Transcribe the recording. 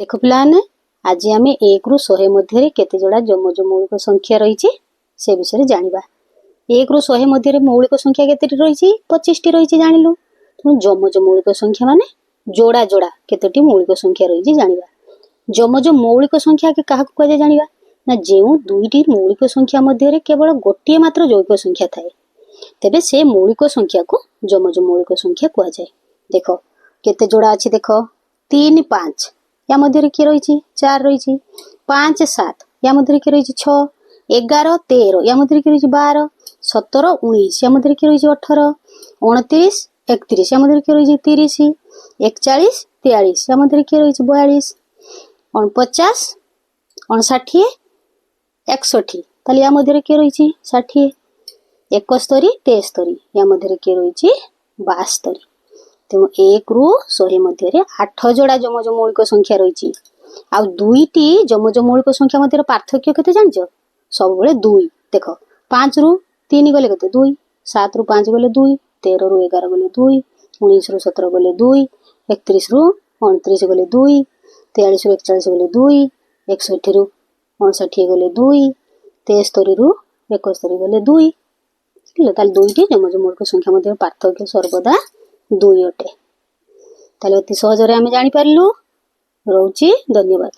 देखो पिलाने आज आम 1 ରୁ 100 मध्य केते जोड़ा जमज मौलिक संख्या रही से विषय जानिबा। 1 ରୁ 100 मध्य मौलिक संख्या केते रही 25 टी रही जानिलु। जमज मौलिक संख्या माने जोड़ा जोड़ा केतोटी मौलिक संख्या रही जानिबा। जमज मौलिक संख्या के काहा को कहे जानिबा ना जेउ दुईटी मौलिक संख्या मध्य केवल गोटे मात्र जैविक संख्या थाए तेबे से मौलिक संख्या को जमज मौलिक संख्या कहा जाए। देखो केते जोड़ा अछि देखो 3 5 या मध्य किए रही 4 रही 5 7 या मध्य किए रही 6 11 13 या मध्य किए रही 12 17 19 या मध्य किए रही 18 29 31 या मध्य किए रही 30 41 43 या मध्य किए रही 42 49 59 61 ताली या मध्य किए रही 60 71 73 या मध्य किए रही 72। तेणु 1 ରୁ 100 मध्य 8 जोड़ा जमज मौलिक संख्या रही आ दुईटी जमज मौलिक संख्या मध्य पार्थक्य केते जानछ सब बेले 2। देखो 5 ରୁ 3 गले केते 2 7 ରୁ 5 गले 2 13 ରୁ 11 गले 2 19 ରୁ 17 गले 2 31 ରୁ 29 गले 2 43 ରୁ 41 गले 2 61 ରୁ 59 गले 2 73 ରୁ 71 गले 2 ताले दुईटी जमज मौलिक संख्या मध्य पार्थक्य सर्वदा 2 अटे। ताले अति सहजरे आमे जानि पारिलु। रहउची धन्यवाद।